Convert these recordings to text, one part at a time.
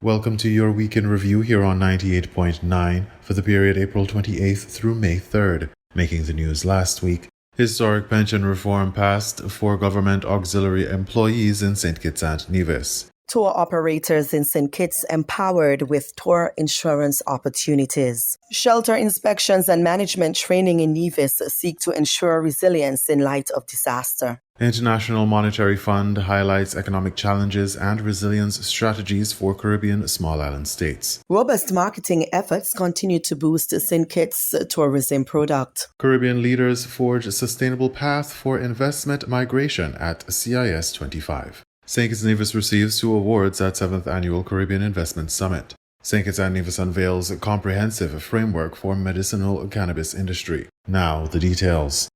Welcome to your week in review here on 98.9 for the period April 28th through May 3rd. Making the news last week, historic pension reform passed for government auxiliary employees in St. Kitts and Nevis. Tour operators in St. Kitts empowered with tour insurance opportunities. Shelter inspections and management training in Nevis seek to ensure resilience in light of disaster. International Monetary Fund highlights economic challenges and resilience strategies for Caribbean small island states. Robust marketing efforts continue to boost St. Kitts' tourism product. Caribbean leaders forge a sustainable path for investment migration at CIS 25. St. Kitts and Nevis receives 2 awards at 7th Annual Caribbean Investment Summit. St. Kitts and Nevis unveils a comprehensive framework for medicinal cannabis industry. Now, the details.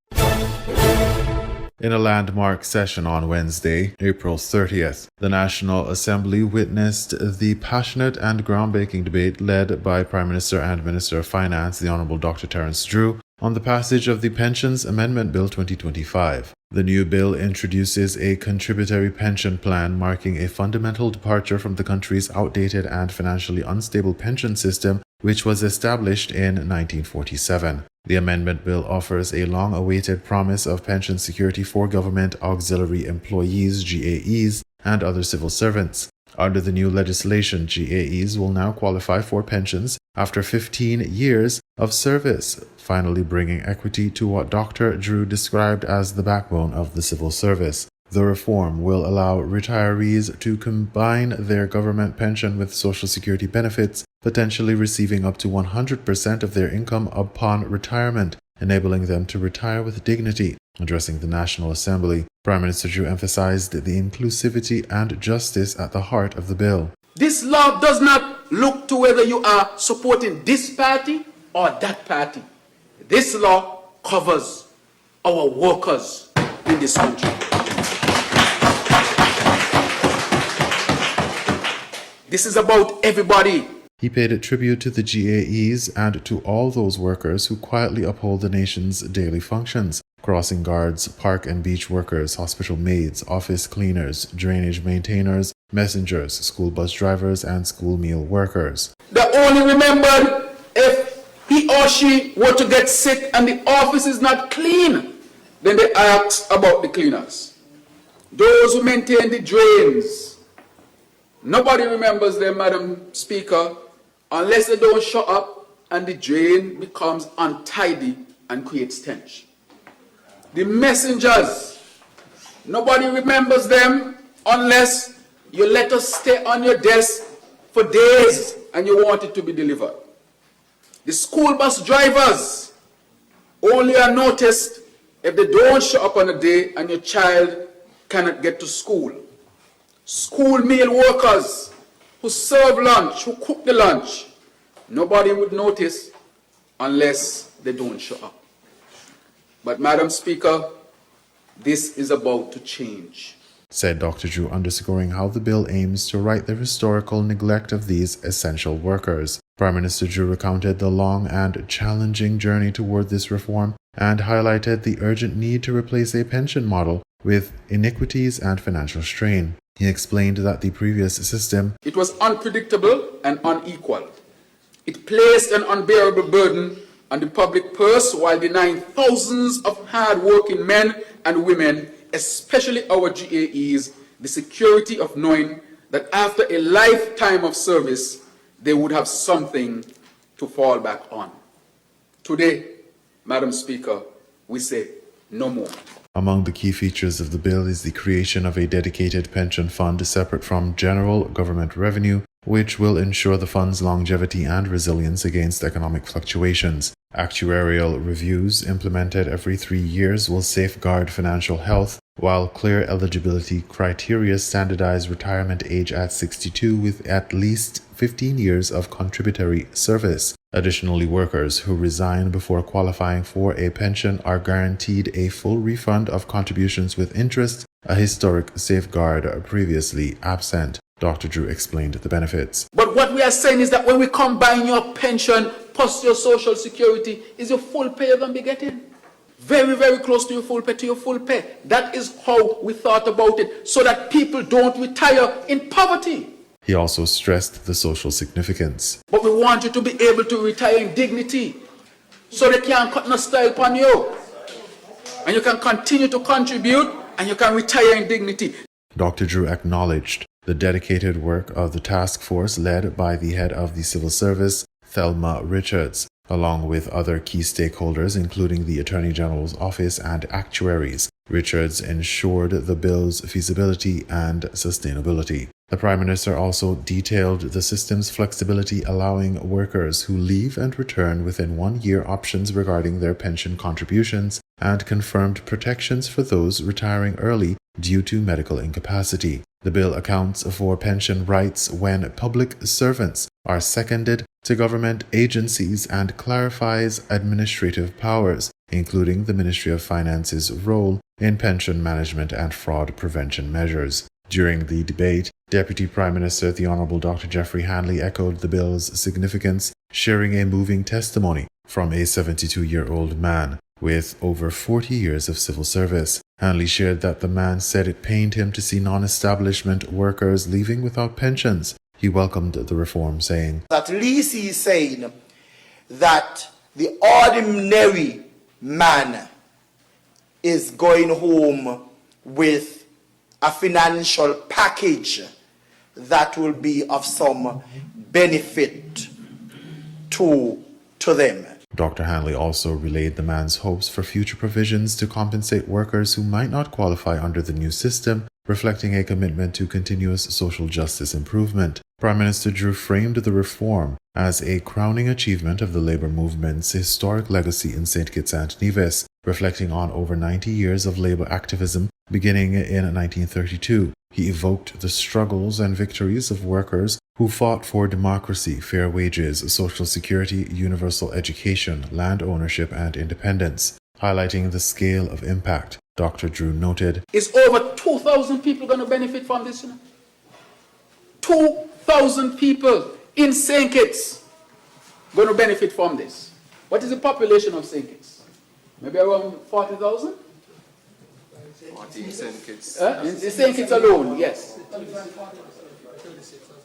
In a landmark session on Wednesday, April 30th, the National Assembly witnessed the passionate and groundbreaking debate led by Prime Minister and Minister of Finance, the Honourable Dr. Terence Drew, on the passage of the Pensions Amendment Bill 2025. The new bill introduces a contributory pension plan, marking a fundamental departure from the country's outdated and financially unstable pension system, which was established in 1947. The amendment bill offers a long-awaited promise of pension security for government auxiliary employees, GAEs, and other civil servants. Under the new legislation, GAEs will now qualify for pensions after 15 years of service, finally bringing equity to what Dr. Drew described as the backbone of the civil service. The reform will allow retirees to combine their government pension with Social Security benefits, potentially receiving up to 100% of their income upon retirement, enabling them to retire with dignity. Addressing the National Assembly, Prime Minister Drew emphasized the inclusivity and justice at the heart of the bill. This law does not look to whether you are supporting this party or that party. This law covers our workers in this country. This is about everybody. He paid a tribute to the GAEs and to all those workers who quietly uphold the nation's daily functions. Crossing guards, park and beach workers, hospital maids, office cleaners, drainage maintainers, messengers, school bus drivers, and school meal workers. They're only remembered if he or she were to get sick and the office is not clean. Then they ask about the cleaners. Those who maintain the drains. Nobody remembers them, Madam Speaker, unless they don't show up and the drain becomes untidy and creates stench. The messengers, nobody remembers them unless you let us stay on your desk for days and you want it to be delivered. The school bus drivers only are noticed if they don't show up on a day and your child cannot get to school. School meal workers who serve lunch, who cook the lunch, nobody would notice unless they don't show up. But Madam Speaker, this is about to change, said Dr. Drew, underscoring how the bill aims to right the historical neglect of these essential workers. Prime Minister Drew recounted the long and challenging journey toward this reform and highlighted the urgent need to replace a pension model with iniquities and financial strain. He explained that the previous system, it was unpredictable and unequal. It placed an unbearable burden on the public purse while denying thousands of hard-working men and women, especially our GAEs, the security of knowing that after a lifetime of service, they would have something to fall back on. Today, Madam Speaker, we say no more. Among the key features of the bill is the creation of a dedicated pension fund separate from general government revenue, which will ensure the fund's longevity and resilience against economic fluctuations. Actuarial reviews implemented every 3 years will safeguard financial health, while clear eligibility criteria standardize retirement age at 62 with at least 15 years of contributory service. Additionally, workers who resign before qualifying for a pension are guaranteed a full refund of contributions with interest, a historic safeguard previously absent. Dr. Drew explained the benefits. But what we are saying is that when we combine your pension plus your Social Security, is your full pay you're going to be getting. Very, very close to your full pay, That is how we thought about it, so that people don't retire in poverty. He also stressed the social significance. But we want you to be able to retire in dignity, so they can't cut no style upon you. And you can continue to contribute, and you can retire in dignity. Dr. Drew acknowledged the dedicated work of the task force led by the head of the civil service, Thelma Richards, along with other key stakeholders, including the Attorney General's office and actuaries. Richards ensured the bill's feasibility and sustainability. The Prime Minister also detailed the system's flexibility, allowing workers who leave and return within 1 year options regarding their pension contributions, and confirmed protections for those retiring early due to medical incapacity. The bill accounts for pension rights when public servants are seconded to government agencies and clarifies administrative powers, including the Ministry of Finance's role in pension management and fraud prevention measures. During the debate, Deputy Prime Minister the Honourable Dr. Jeffrey Hanley echoed the bill's significance, sharing a moving testimony from a 72-year-old man with over 40 years of civil service. Hanley shared that the man said it pained him to see non-establishment workers leaving without pensions. He welcomed the reform, saying, At least he's saying that the ordinary man is going home with a financial package that will be of some benefit to them. Dr. Hanley also relayed the man's hopes for future provisions to compensate workers who might not qualify under the new system, reflecting a commitment to continuous social justice improvement. Prime Minister Drew framed the reform as a crowning achievement of the labor movement's historic legacy in St. Kitts and Nevis, reflecting on over 90 years of labor activism beginning in 1932. He evoked the struggles and victories of workers who fought for democracy, fair wages, social security, universal education, land ownership, and independence. Highlighting the scale of impact, Dr. Drew noted, Is over 2,000 people going to benefit from this? 2,000 people in St. Kitts going to benefit from this. What is the population of St. Kitts? Maybe around 40,000? 40 St. Kitts. In St. Kitts alone, yes.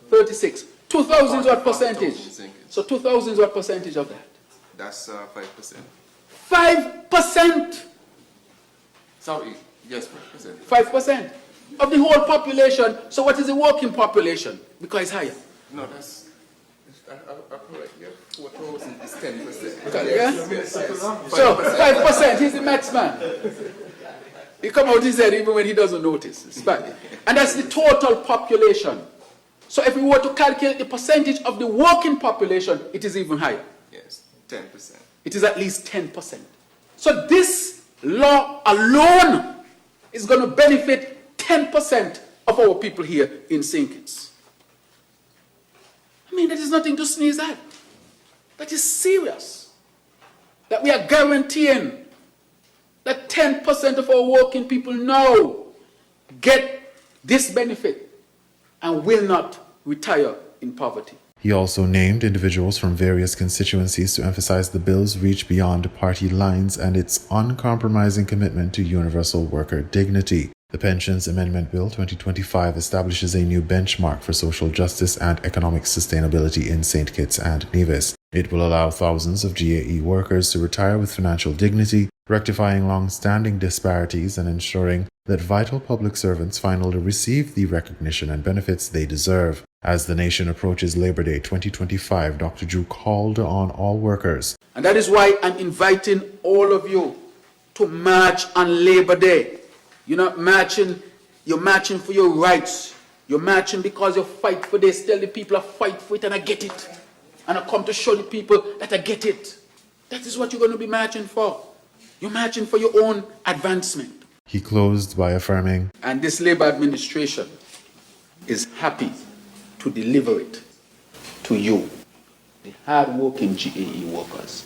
36. 2,000 is what percentage? So 2,000 is what percentage of that? That's 5%. 5%! Sorry, yes, 5%. 5% of the whole population. So what is the working population? Because it's higher. No, that's correct. Yeah, 4,000 is 10%. Yeah? Yes. So 5%, he's the maths man. He come out his head even when he doesn't notice. It's bad. And that's the total population. So if we were to calculate the percentage of the working population, it is even higher. Yes, 10%. It is at least 10%. So this law alone is going to benefit 10% of our people here in St. Kitts. I mean, that is nothing to sneeze at. That is serious. That we are guaranteeing that 10% of our working people now get this benefit and will not retire in poverty. He also named individuals from various constituencies to emphasize the bill's reach beyond party lines and its uncompromising commitment to universal worker dignity. The Pensions Amendment Bill 2025 establishes a new benchmark for social justice and economic sustainability in St. Kitts and Nevis. It will allow thousands of GAE workers to retire with financial dignity, rectifying long-standing disparities and ensuring that vital public servants finally receive the recognition and benefits they deserve. As the nation approaches Labor Day 2025, Dr. Drew called on all workers. And that is why I'm inviting all of you to march on Labor Day. You're not marching, you're marching for your rights. You're marching because you fight for this. Tell the people I fight for it and I get it. And I come to show the people that I get it. That is what you're going to be marching for. You're marching for your own advancement. He closed by affirming, and this Labour administration is happy to deliver it to you, the hard-working GAE workers,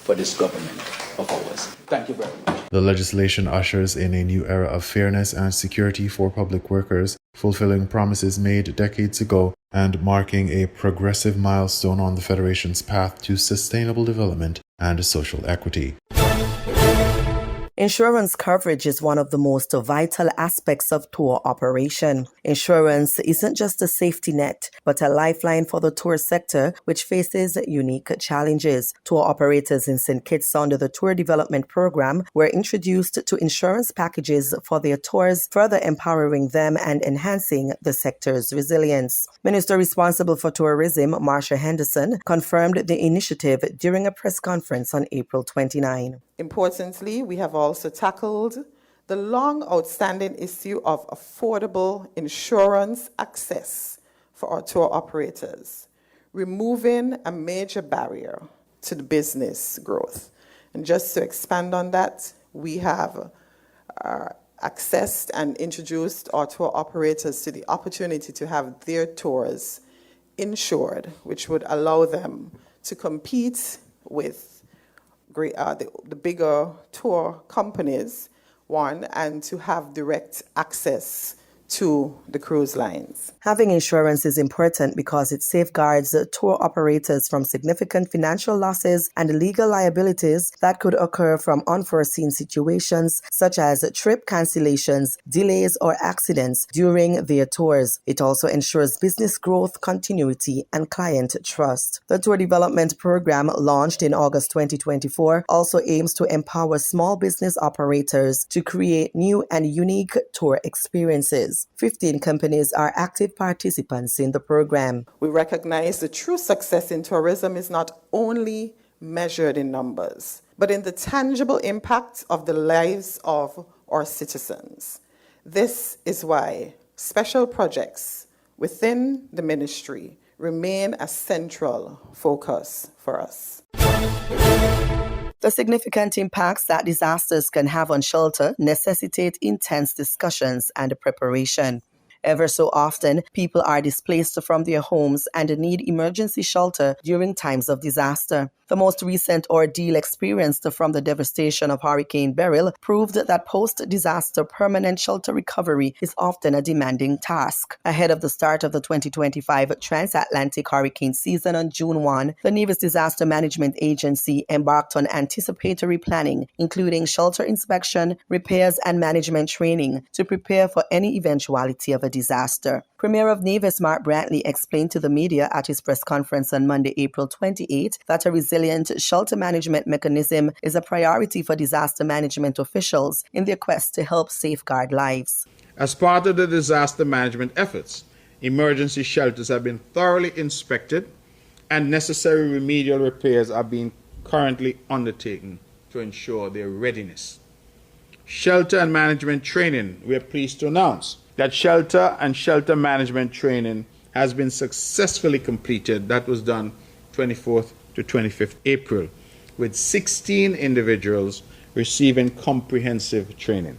for this government of ours. Thank you very much. The legislation ushers in a new era of fairness and security for public workers, fulfilling promises made decades ago and marking a progressive milestone on the Federation's path to sustainable development and social equity. Insurance coverage is one of the most vital aspects of tour operation. Insurance isn't just a safety net, but a lifeline for the tour sector, which faces unique challenges. Tour operators in St. Kitts under the Tour Development Program were introduced to insurance packages for their tours, further empowering them and enhancing the sector's resilience. Minister responsible for tourism, Marsha Henderson, confirmed the initiative during a press conference on April 29. Importantly, we have also tackled the long outstanding issue of affordable insurance access for our tour operators, removing a major barrier to the business growth. And just to expand on that, we have accessed and introduced our tour operators to the opportunity to have their tours insured, which would allow them to compete with the bigger tour companies, and to have direct access to the cruise lines. Having insurance is important because it safeguards tour operators from significant financial losses and legal liabilities that could occur from unforeseen situations such as trip cancellations, delays, or accidents during their tours. It also ensures business growth, continuity, and client trust. The Tour Development Program, launched in August 2024, also aims to empower small business operators to create new and unique tour experiences. 15 companies are active participants in the program. We recognize the true success in tourism is not only measured in numbers, but in the tangible impact of the lives of our citizens. This is why special projects within the ministry remain a central focus for us. The significant impacts that disasters can have on shelter necessitate intense discussions and preparation. Ever so often, people are displaced from their homes and need emergency shelter during times of disaster. The most recent ordeal experienced from the devastation of Hurricane Beryl proved that post-disaster permanent shelter recovery is often a demanding task. Ahead of the start of the 2025 transatlantic hurricane season on June 1, the Nevis Disaster Management Agency embarked on anticipatory planning, including shelter inspection, repairs, and management training to prepare for any eventuality of a disaster. Premier of Nevis Mark Brantley explained to the media at his press conference on Monday, April 28, that a resilient shelter management mechanism is a priority for disaster management officials in their quest to help safeguard lives. As part of the disaster management efforts, emergency shelters have been thoroughly inspected and necessary remedial repairs are being currently undertaken to ensure their readiness. Shelter and management training, we are pleased to announce that shelter and shelter management training has been successfully completed. That was done 24th to 25th April, with 16 individuals receiving comprehensive training.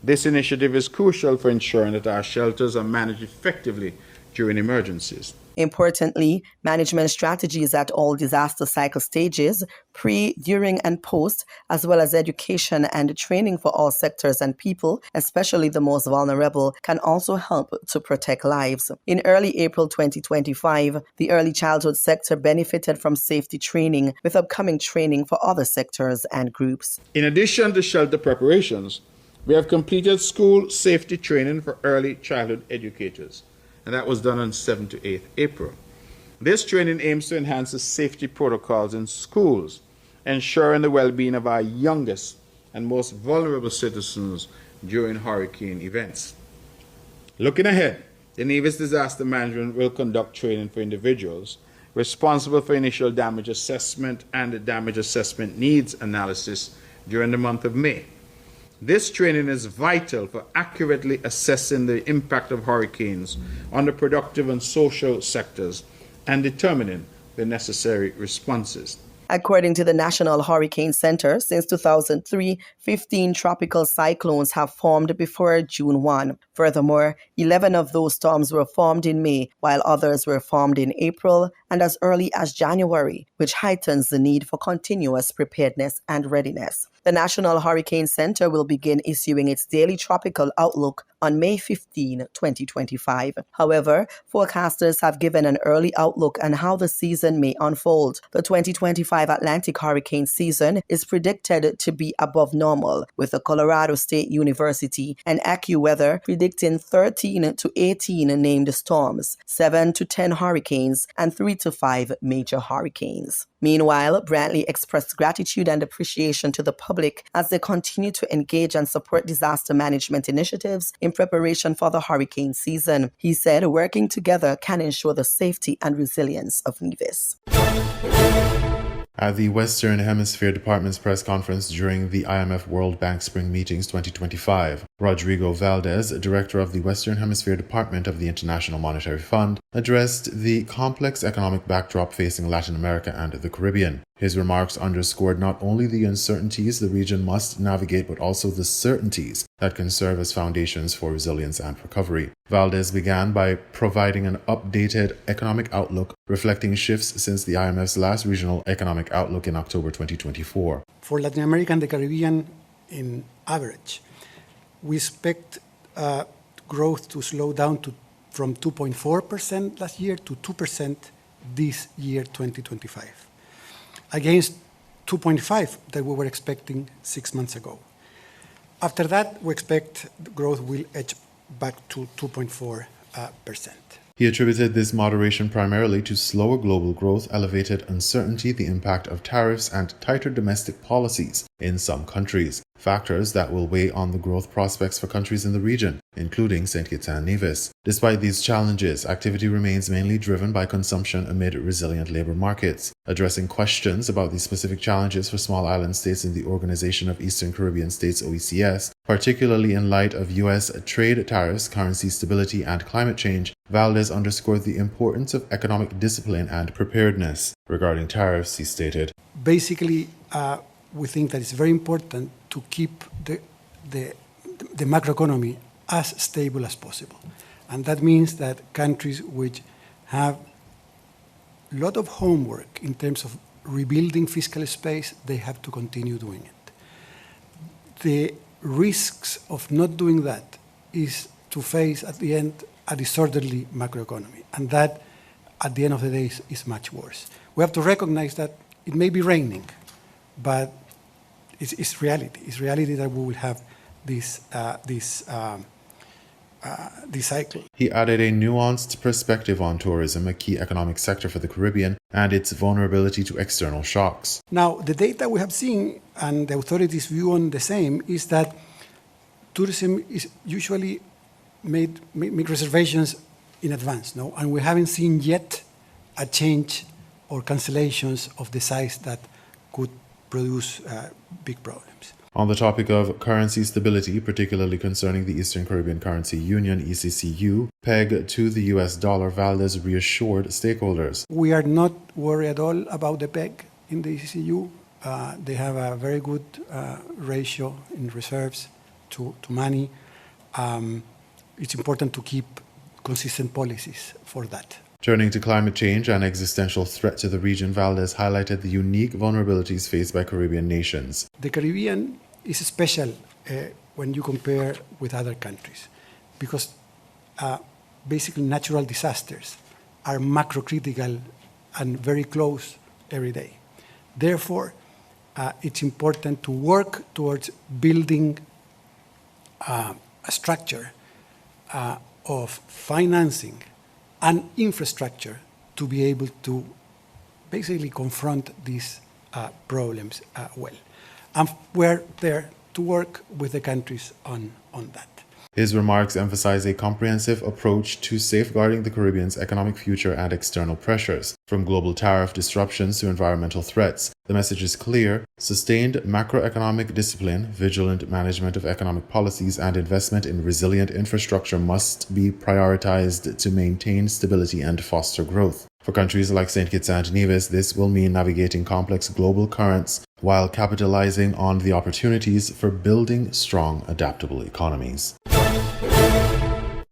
This initiative is crucial for ensuring that our shelters are managed effectively during emergencies. Importantly, management strategies at all disaster cycle stages, pre, during, and post, as well as education and training for all sectors and people, especially the most vulnerable, can also help to protect lives. In early April 2025, the early childhood sector benefited from safety training, with upcoming training for other sectors and groups. In addition to shelter preparations, we have completed school safety training for early childhood educators, and that was done on 7th to 8th April. This training aims to enhance the safety protocols in schools, ensuring the well-being of our youngest and most vulnerable citizens during hurricane events. Looking ahead, the Nevis Disaster Management will conduct training for individuals responsible for initial damage assessment and damage assessment needs analysis during the month of May. This training is vital for accurately assessing the impact of hurricanes on the productive and social sectors and determining the necessary responses. According to the National Hurricane Center, since 2003, 15 tropical cyclones have formed before June 1. Furthermore, 11 of those storms were formed in May, while others were formed in April and as early as January, which heightens the need for continuous preparedness and readiness. The National Hurricane Center will begin issuing its daily tropical outlook on May 15, 2025. However, forecasters have given an early outlook on how the season may unfold. The 2025 Atlantic hurricane season is predicted to be above normal, with the Colorado State University and AccuWeather predicting 13 to 18 named storms, 7 to 10 hurricanes, and 3 to 5 major hurricanes. Meanwhile, Brantley expressed gratitude and appreciation to the public as they continue to engage and support disaster management initiatives in preparation for the hurricane season. He said working together can ensure the safety and resilience of Nevis. At the Western Hemisphere Department's press conference during the IMF World Bank Spring Meetings 2025, Rodrigo Valdez, director of the Western Hemisphere Department of the International Monetary Fund, addressed the complex economic backdrop facing Latin America and the Caribbean. His remarks underscored not only the uncertainties the region must navigate, but also the certainties that can serve as foundations for resilience and recovery. Valdez began by providing an updated economic outlook reflecting shifts since the IMF's last regional economic outlook in October 2024. For Latin America and the Caribbean, in average, we expect growth to slow down from 2.4% last year to 2% this year, 2025, against 2.5% that we were expecting 6 months ago. After that, we expect the growth will edge back to 2.4%. He attributed this moderation primarily to slower global growth, elevated uncertainty, the impact of tariffs, and tighter domestic policies in some countries, factors that will weigh on the growth prospects for countries in the region, including St. Kitts and Nevis. Despite these challenges, activity remains mainly driven by consumption amid resilient labor markets. Addressing questions about the specific challenges for small island states in the Organization of Eastern Caribbean States (OECS), particularly in light of U.S. trade tariffs, currency stability, and climate change, Valdez underscored the importance of economic discipline and preparedness. Regarding tariffs, he stated, basically, we think that it's very important to keep the macroeconomy as stable as possible. And that means that countries which have a lot of homework in terms of rebuilding fiscal space, they have to continue doing it. The risks of not doing that is to face at the end a disorderly macroeconomy. And that, at the end of the day, is much worse. We have to recognize that it may be raining, but it's reality. It's reality that we will have this cycle. He added a nuanced perspective on tourism, a key economic sector for the Caribbean, and its vulnerability to external shocks. Now, the data we have seen, and the authorities' view on the same, is that tourism is usually make reservations in advance, no? And we haven't seen yet a change or cancellations of the size that could produce big problems. On the topic of currency stability, particularly concerning the Eastern Caribbean Currency Union, ECCU, pegged to the US dollar, Valdez reassured stakeholders. We are not worried at all about the peg in the ECCU. They have a very good ratio in reserves to money. It's important to keep consistent policies for that. Turning to climate change, an existential threat to the region, Valdez highlighted the unique vulnerabilities faced by Caribbean nations. The Caribbean is special when you compare with other countries because basically natural disasters are macro-critical and very close every day. Therefore, it's important to work towards building a structure of financing and infrastructure to be able to basically confront these problems well. And we're there to work with the countries on that. His remarks emphasize a comprehensive approach to safeguarding the Caribbean's economic future and external pressures, from global tariff disruptions to environmental threats. The message is clear: sustained macroeconomic discipline, vigilant management of economic policies, and investment in resilient infrastructure must be prioritized to maintain stability and foster growth. For countries like St. Kitts and Nevis, this will mean navigating complex global currents while capitalizing on the opportunities for building strong, adaptable economies.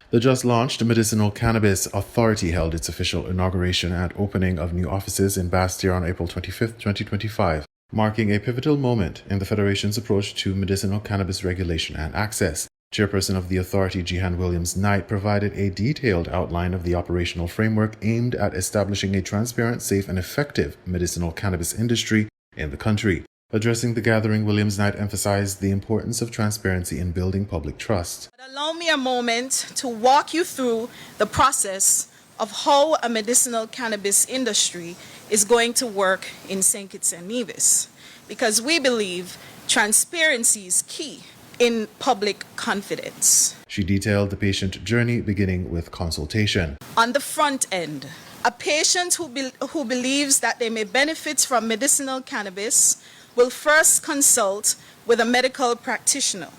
The just-launched Medicinal Cannabis Authority held its official inauguration and opening of new offices in Bastia on April 25, 2025. marking a pivotal moment in the Federation's approach to medicinal cannabis regulation and access. Chairperson of the authority, Jehan Williams-Knight, provided a detailed outline of the operational framework aimed at establishing a transparent, safe, and effective medicinal cannabis industry in the country. Addressing the gathering, Williams-Knight emphasized the importance of transparency in building public trust. Allow me a moment to walk you through the process of how a medicinal cannabis industry is going to work in St. Kitts and Nevis, because we believe transparency is key in public confidence. She detailed the patient journey, beginning with consultation. On the front end, a patient who believes that they may benefit from medicinal cannabis will first consult with a medical practitioner.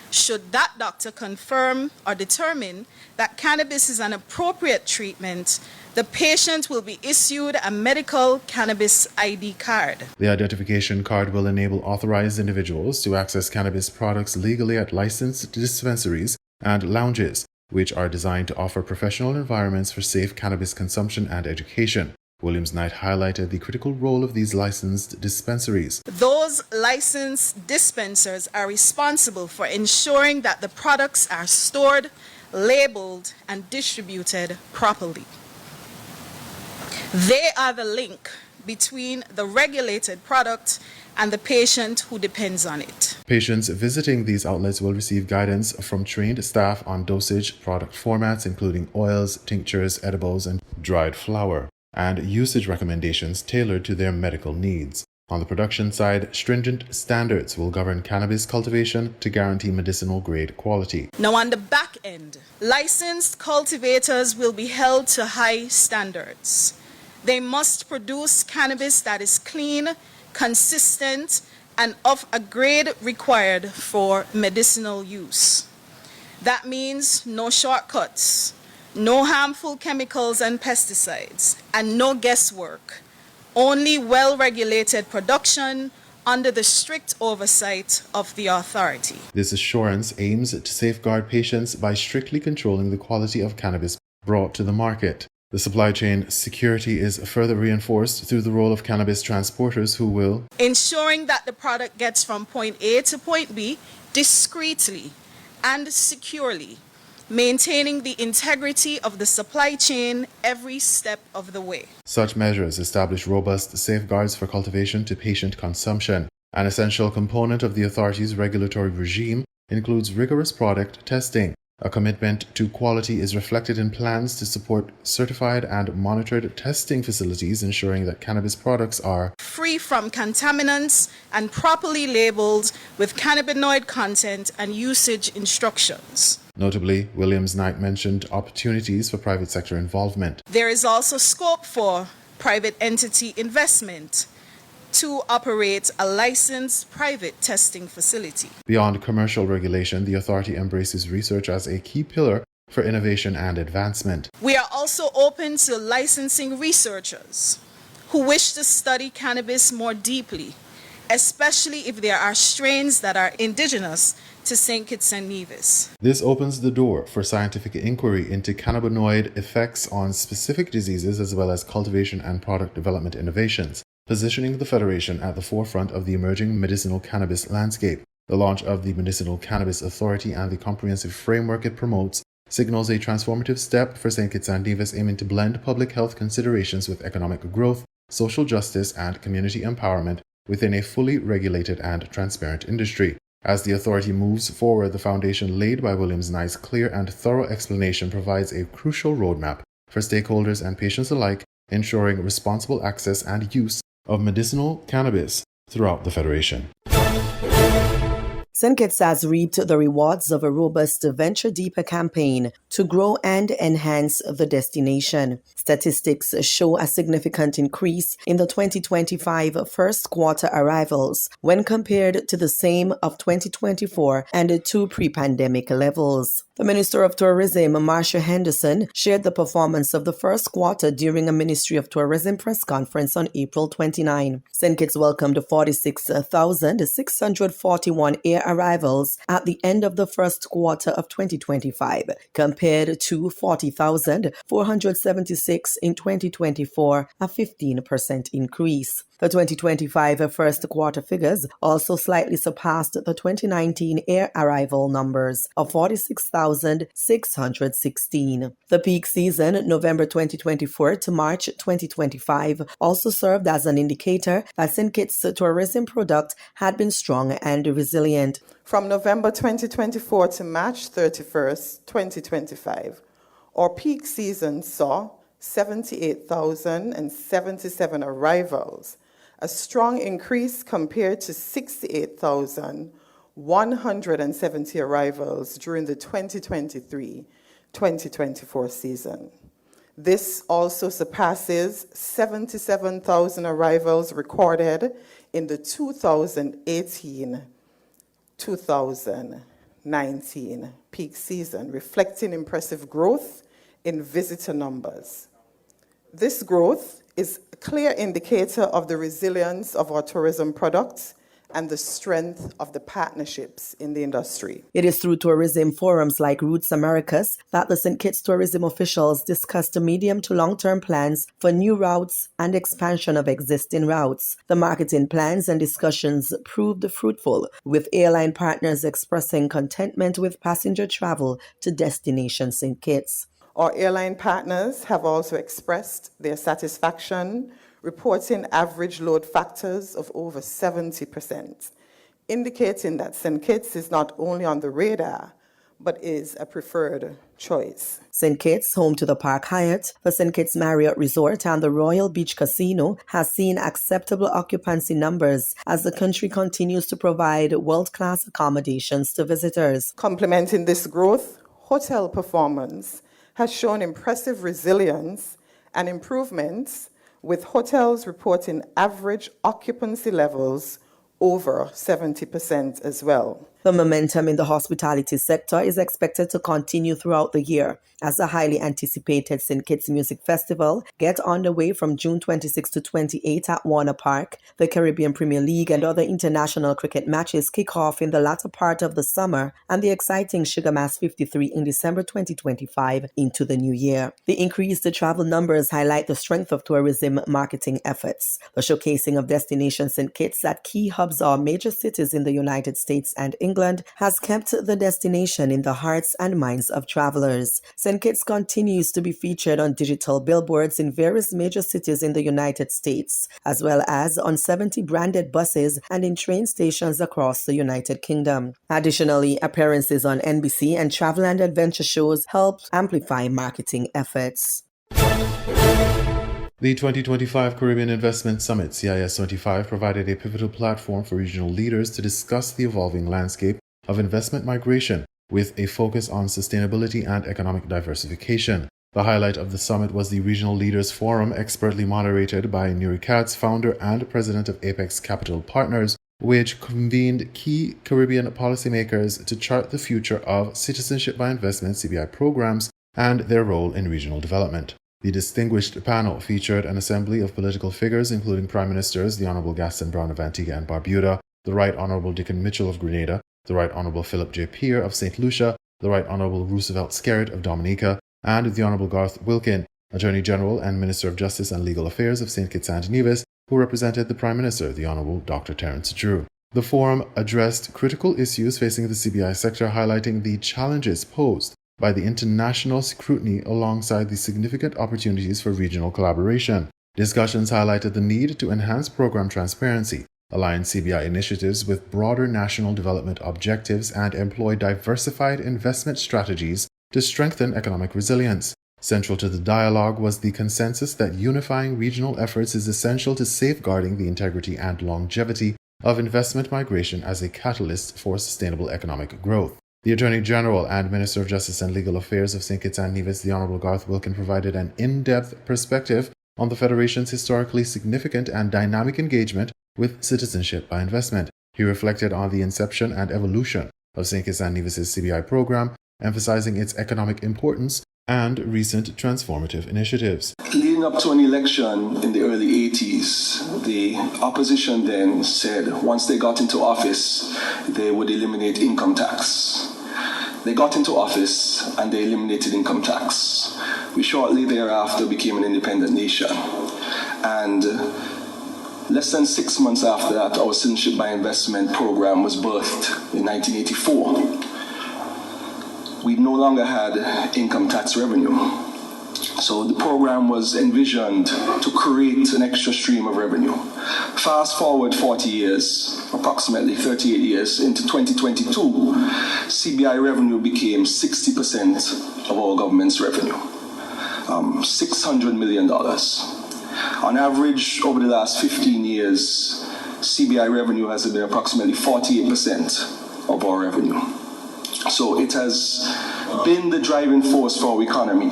Should that doctor confirm or determine that cannabis is an appropriate treatment, the patient will be issued a medical cannabis ID card. The identification card will enable authorized individuals to access cannabis products legally at licensed dispensaries and lounges, which are designed to offer professional environments for safe cannabis consumption and education. Williams-Knight highlighted the critical role of these licensed dispensaries. Those licensed dispensers are responsible for ensuring that the products are stored, labeled, and distributed properly. They are the link between the regulated product and the patient who depends on it. Patients visiting these outlets will receive guidance from trained staff on dosage, product formats, including oils, tinctures, edibles, and dried flower, and usage recommendations tailored to their medical needs. On the production side, stringent standards will govern cannabis cultivation to guarantee medicinal-grade quality. Now, on the back end, licensed cultivators will be held to high standards. They must produce cannabis that is clean, consistent, and of a grade required for medicinal use. That means no shortcuts, no harmful chemicals and pesticides, and no guesswork. Only well-regulated production under the strict oversight of the authority. This assurance aims to safeguard patients by strictly controlling the quality of cannabis brought to the market. The supply chain security is further reinforced through the role of cannabis transporters who will ensuring that the product gets from point A to point B discreetly and securely, maintaining the integrity of the supply chain every step of the way. Such measures establish robust safeguards for cultivation to patient consumption. An essential component of the authority's regulatory regime includes rigorous product testing. A commitment to quality is reflected in plans to support certified and monitored testing facilities, ensuring that cannabis products are free from contaminants and properly labeled with cannabinoid content and usage instructions. Notably, Williams-Knight mentioned opportunities for private sector involvement. There is also scope for private entity investment to operate a licensed private testing facility. Beyond commercial regulation, the authority embraces research as a key pillar for innovation and advancement. We are also open to licensing researchers who wish to study cannabis more deeply, especially if there are strains that are indigenous to St. Kitts and Nevis. This opens the door for scientific inquiry into cannabinoid effects on specific diseases, as well as cultivation and product development innovations, positioning the Federation at the forefront of the emerging medicinal cannabis landscape. The launch of the Medicinal Cannabis Authority and the comprehensive framework it promotes signals a transformative step for St. Kitts and Nevis, aiming to blend public health considerations with economic growth, social justice, and community empowerment within a fully regulated and transparent industry. As the authority moves forward, the foundation laid by Williams-Knight's clear and thorough explanation provides a crucial roadmap for stakeholders and patients alike, ensuring responsible access and use of medicinal cannabis throughout the Federation. St. Kitts has reaped the rewards of a robust Venture Deeper campaign to grow and enhance the destination. Statistics show a significant increase in the 2025 first quarter arrivals when compared to the same of 2024 and to pre-pandemic levels. The Minister of Tourism, Marsha Henderson, shared the performance of the first quarter during a Ministry of Tourism press conference on April 29. St. Kitts welcomed 46,641 air arrivals at the end of the first quarter of 2025, compared to 40,476 in 2024, a 15% increase. The 2025 first quarter figures also slightly surpassed the 2019 air arrival numbers of 46,616. The peak season, November 2024 to March 2025, also served as an indicator that St. Kitts' tourism product had been strong and resilient. From November 2024 to March 31st, 2025, our peak season saw 78,077 arrivals, a strong increase compared to 68,170 arrivals during the 2023-2024 season. This also surpasses 77,000 arrivals recorded in the 2018-2019 peak season, reflecting impressive growth in visitor numbers. This growth is a clear indicator of the resilience of our tourism products and the strength of the partnerships in the industry. It is through tourism forums like Roots Americas that the St. Kitts tourism officials discussed medium to long-term plans for new routes and expansion of existing routes. The marketing plans and discussions proved fruitful, with airline partners expressing contentment with passenger travel to destination St. Kitts. Our airline partners have also expressed their satisfaction, reporting average load factors of over 70%, indicating that St. Kitts is not only on the radar, but is a preferred choice. St. Kitts, home to the Park Hyatt, the St. Kitts Marriott Resort, and the Royal Beach Casino, has seen acceptable occupancy numbers as the country continues to provide world-class accommodations to visitors. Complementing this growth, hotel performance has shown impressive resilience and improvements, with hotels reporting average occupancy levels over 70% as well. The momentum in the hospitality sector is expected to continue throughout the year as the highly anticipated St. Kitts Music Festival gets underway from June 26 to 28 at Warner Park. The Caribbean Premier League and other international cricket matches kick off in the latter part of the summer, and the exciting Sugar Mass 53 in December 2025 into the new year. The increased travel numbers highlight the strength of tourism marketing efforts. The showcasing of Destination St. Kitts at key hubs or major cities in the United States and England has kept the destination in the hearts and minds of travelers. St. Kitts continues to be featured on digital billboards in various major cities in the United States, as well as on 70 branded buses and in train stations across the United Kingdom. Additionally, appearances on NBC and travel and adventure shows helped amplify marketing efforts. The 2025 Caribbean Investment Summit, CIS 25, provided a pivotal platform for regional leaders to discuss the evolving landscape of investment migration with a focus on sustainability and economic diversification. The highlight of the summit was the Regional Leaders Forum, expertly moderated by Nuri Katz, founder and president of Apex Capital Partners, which convened key Caribbean policymakers to chart the future of Citizenship by Investment (CBI) programs and their role in regional development. The distinguished panel featured an assembly of political figures, including Prime Ministers the Honorable Gaston Brown of Antigua and Barbuda, the Right Honorable Dickon Mitchell of Grenada, the Right Honorable Philip J. Peer of St. Lucia, the Right Honorable Roosevelt Skerritt of Dominica, and the Honorable Garth Wilkin, Attorney General and Minister of Justice and Legal Affairs of St. Kitts and Nevis, who represented the Prime Minister, the Honorable Dr. Terence Drew. The forum addressed critical issues facing the CBI sector, highlighting the challenges posed by the international scrutiny alongside the significant opportunities for regional collaboration. Discussions highlighted the need to enhance program transparency, align CBI initiatives with broader national development objectives, and employ diversified investment strategies to strengthen economic resilience. Central to the dialogue was the consensus that unifying regional efforts is essential to safeguarding the integrity and longevity of investment migration as a catalyst for sustainable economic growth. The Attorney General and Minister of Justice and Legal Affairs of St. Kitts and Nevis, the Honorable Garth Wilkin, provided an in-depth perspective on the Federation's historically significant and dynamic engagement with Citizenship by Investment. He reflected on the inception and evolution of St. Kitts and Nevis's CBI program, emphasizing its economic importance and recent transformative initiatives. Leading up to an election in the early 80s, the opposition then said once they got into office, they would eliminate income tax. They got into office and they eliminated income tax. We shortly thereafter became an independent nation. And Less than 6 months after that, our Citizenship by Investment program was birthed in 1984. We no longer had income tax revenue. So the program was envisioned to create an extra stream of revenue. Fast forward 40 years, approximately 38 years, into 2022, CBI revenue became 60% of our government's revenue, $600 million. On average, over the last 15 years, CBI revenue has been approximately 48% of our revenue. So it has been the driving force for our economy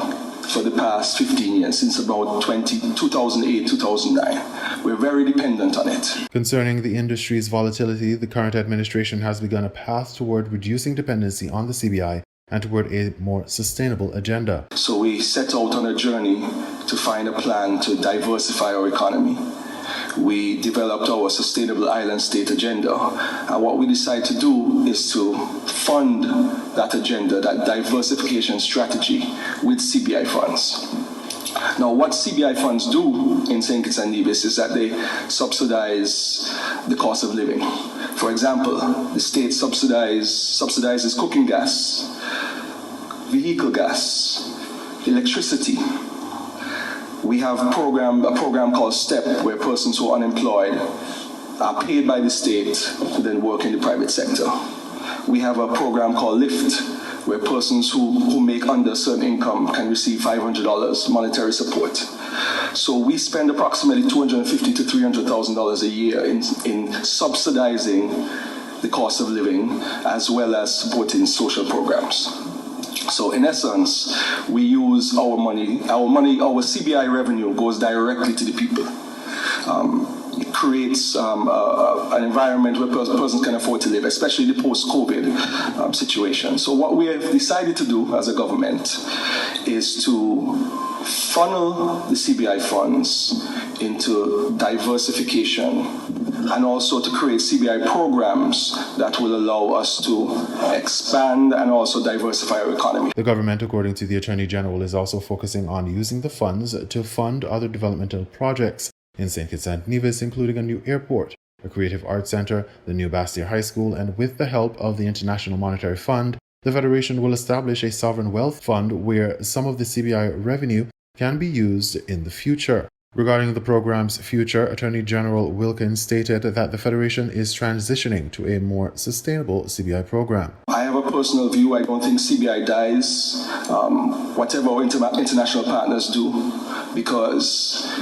for the past 15 years, since about 2008, 2009. We're very dependent on it. Concerning the industry's volatility, the current administration has begun a path toward reducing dependency on the CBI and toward a more sustainable agenda. So we set out on a journey to find a plan to diversify our economy. We developed our Sustainable Island State agenda, and what we decided to do is to fund that agenda, that diversification strategy, with CBI funds. Now, what CBI funds do in St. Kitts and Nevis is that they subsidize the cost of living. For example, the state subsidizes cooking gas, vehicle gas, electricity. We have a program called STEP, where persons who are unemployed are paid by the state to then work in the private sector. We have a program called LIFT, where persons who make under a certain income can receive $500 monetary support. So we spend approximately $250,000 to $300,000 a year in subsidizing the cost of living, as well as supporting social programs. So in essence, we use our money, our CBI revenue goes directly to the people. It creates an environment where persons can afford to live, especially the post-COVID situation. So what we have decided to do as a government is to funnel the CBI funds into diversification, and also to create CBI programs that will allow us to expand and also diversify our economy. The government, according to the Attorney General, is also focusing on using the funds to fund other developmental projects in St. Kitts and Nevis, including a new airport, a creative arts center, the new Bastia High School, and with the help of the International Monetary Fund, the Federation will establish a sovereign wealth fund where some of the CBI revenue can be used in the future. Regarding the program's future, Attorney General Wilkins stated that the Federation is transitioning to a more sustainable CBI program. I have a personal view. I don't think CBI dies, whatever our international partners do, because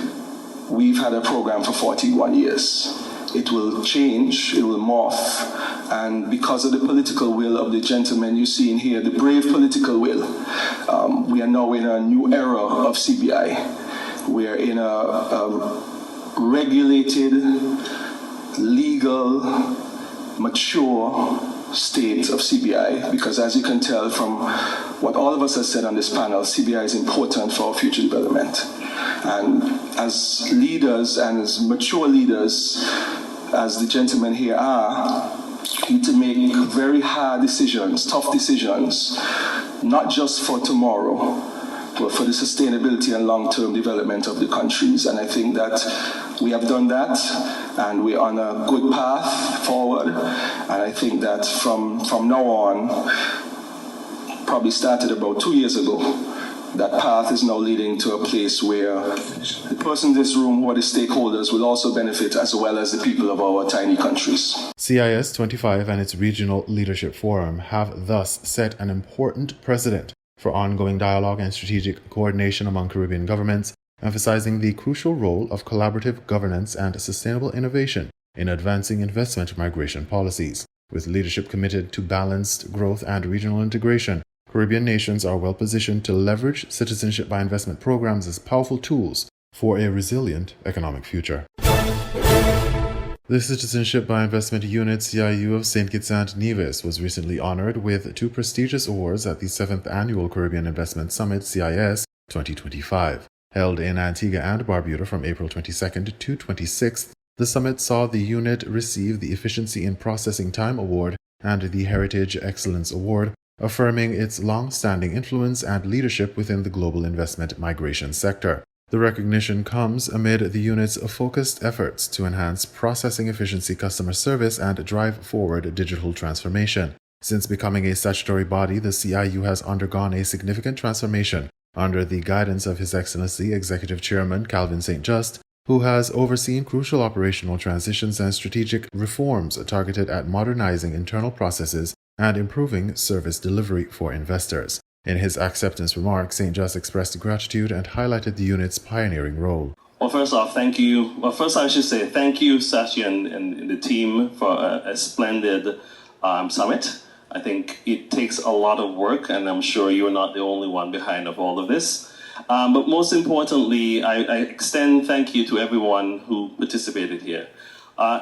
we've had a program for 41 years. It will change, it will morph, and because of the political will of the gentleman you see in here, the brave political will, we are now in a new era of CBI. We are in a regulated, legal, mature state of CBI, because as you can tell from what all of us have said on this panel, CBI is important for our future development. And as leaders and as mature leaders, as the gentlemen here are, need to make very hard decisions, tough decisions, not just for tomorrow, but for the sustainability and long-term development of the countries. And I think that we have done that, and we're on a good path forward. And I think that from now on, probably started about 2 years ago, that path is now leading to a place where the persons in this room who are the stakeholders will also benefit, as well as the people of our tiny countries. CIS 25 and its Regional Leadership Forum have thus set an important precedent for ongoing dialogue and strategic coordination among Caribbean governments, emphasizing the crucial role of collaborative governance and sustainable innovation in advancing investment migration policies. With leadership committed to balanced growth and regional integration, Caribbean nations are well positioned to leverage citizenship by investment programs as powerful tools for a resilient economic future. The Citizenship by Investment Unit CIU of St. Kitts and Nevis was recently honored with 2 prestigious awards at the 7th Annual Caribbean Investment Summit CIS 2025. Held in Antigua and Barbuda from April 22nd to 26th, the summit saw the unit receive the Efficiency in Processing Time Award and the Heritage Excellence Award, affirming its long-standing influence and leadership within the global investment migration sector. The recognition comes amid the unit's focused efforts to enhance processing efficiency, customer service, and drive forward digital transformation. Since becoming a statutory body, the CIU has undergone a significant transformation under the guidance of His Excellency Executive Chairman Calvin St. Just, who has overseen crucial operational transitions and strategic reforms targeted at modernizing internal processes and improving service delivery for investors. In his acceptance remarks, St. Just expressed gratitude and highlighted the unit's pioneering role. Well, first off, thank you. Well, first I should say thank you, Sashi and the team, for a splendid summit. I think it takes a lot of work, and I'm sure you're not the only one behind of all of this. But most importantly, I extend thank you to everyone who participated here.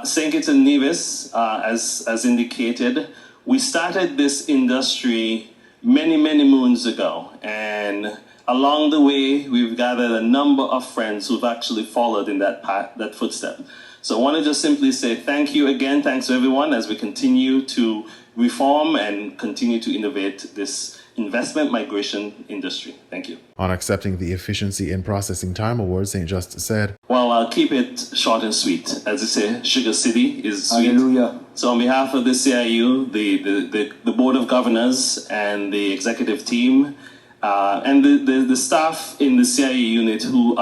St. Kitts and Nevis, as indicated, we started this industry many moons ago, and along the way we've gathered a number of friends who've actually followed in that path, that footstep. So I want to just simply say thank you again. Thanks to everyone as we continue to reform and continue to innovate this investment migration industry. Thank you. On accepting the Efficiency in Processing Time Award, St. Just said, well, I'll keep it short and sweet. As they say, Sugar City is sweet. Hallelujah. So on behalf of the CIU, the Board of Governors and the executive team, and the staff in the CIU unit who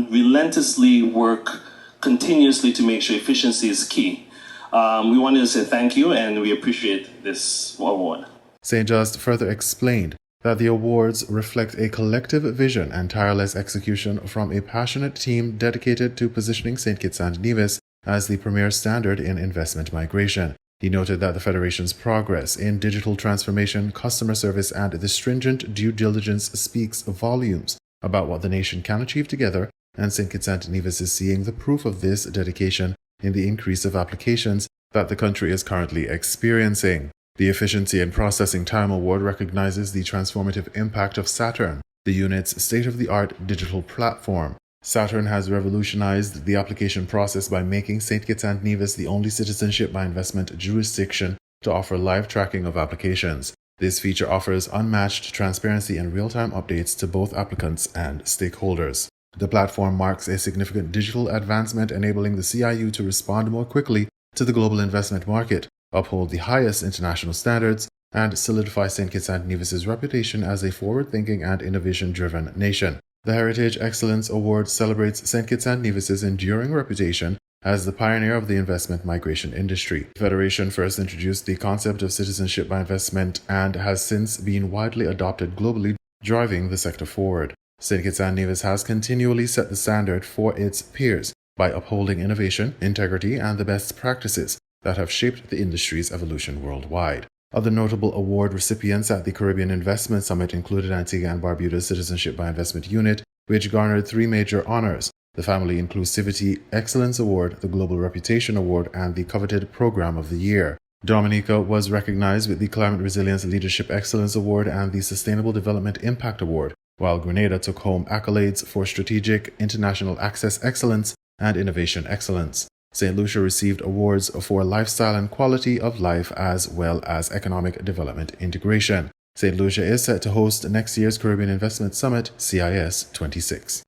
relentlessly work continuously to make sure efficiency is key. We wanted to say thank you, and we appreciate this award. St. Just further explained that the awards reflect a collective vision and tireless execution from a passionate team dedicated to positioning St. Kitts and Nevis as the premier standard in investment migration. He noted that the Federation's progress in digital transformation, customer service, and the stringent due diligence speaks volumes about what the nation can achieve together, and St. Kitts and Nevis is seeing the proof of this dedication in the increase of applications that the country is currently experiencing. The Efficiency in Processing Time Award recognizes the transformative impact of Saturn, the unit's state-of-the-art digital platform. Saturn has revolutionized the application process by making St. Kitts and Nevis the only citizenship by investment jurisdiction to offer live tracking of applications. This feature offers unmatched transparency and real-time updates to both applicants and stakeholders. The platform marks a significant digital advancement, enabling the CIU to respond more quickly to the global investment market, uphold the highest international standards, and solidify St. Kitts and Nevis's reputation as a forward-thinking and innovation-driven nation. The Heritage Excellence Award celebrates St. Kitts and Nevis's enduring reputation as the pioneer of the investment migration industry. The Federation first introduced the concept of citizenship by investment and has since been widely adopted globally, driving the sector forward. St. Kitts and Nevis has continually set the standard for its peers by upholding innovation, integrity, and the best practices that have shaped the industry's evolution worldwide. Other notable award recipients at the Caribbean Investment Summit included Antigua and Barbuda's Citizenship by Investment Unit, which garnered 3 major honors: the Family Inclusivity Excellence Award, the Global Reputation Award, and the coveted Program of the Year. Dominica was recognized with the Climate Resilience Leadership Excellence Award and the Sustainable Development Impact Award, while Grenada took home accolades for Strategic International Access Excellence and Innovation Excellence. St. Lucia received awards for lifestyle and quality of life as well as economic development integration. St. Lucia is set to host next year's Caribbean Investment Summit, CIS 26.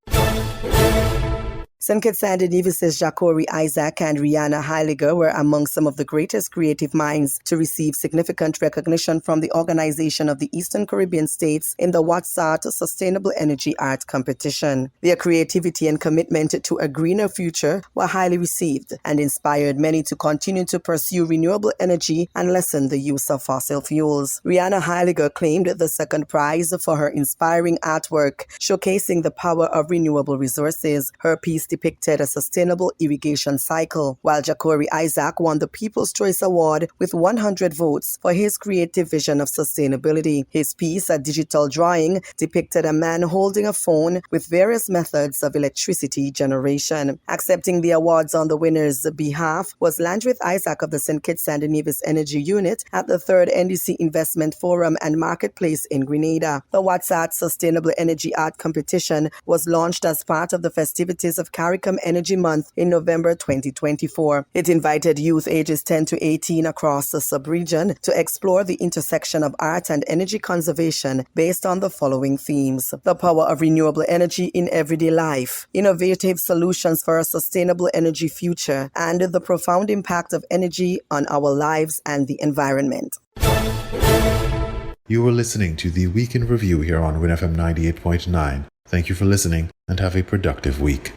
St. Kitts and Nevis's Jacori Isaac and Rihanna Heiliger were among some of the greatest creative minds to receive significant recognition from the Organization of the Eastern Caribbean States in the WATSAT Sustainable Energy Art Competition. Their creativity and commitment to a greener future were highly received and inspired many to continue to pursue renewable energy and lessen the use of fossil fuels. Rihanna Heiliger claimed the second prize for her inspiring artwork, showcasing the power of renewable resources. Her piece depicted a sustainable irrigation cycle, while Jacori Isaac won the People's Choice Award with 100 votes for his creative vision of sustainability. His piece, a digital drawing, depicted a man holding a phone with various methods of electricity generation. Accepting the awards on the winner's behalf was Landrith Isaac of the St. Kitts and Nevis Energy Unit at the 3rd NDC Investment Forum and Marketplace in Grenada. The WATSAT Sustainable Energy Art Competition was launched as part of the festivities of CARICOM Energy Month in November 2024. It invited youth ages 10 to 18 across the sub-region to explore the intersection of art and energy conservation based on the following themes: the power of renewable energy in everyday life, innovative solutions for a sustainable energy future, and the profound impact of energy on our lives and the environment. You were listening to the Week in Review here on WINN FM 98.9. Thank you for listening and have a productive week.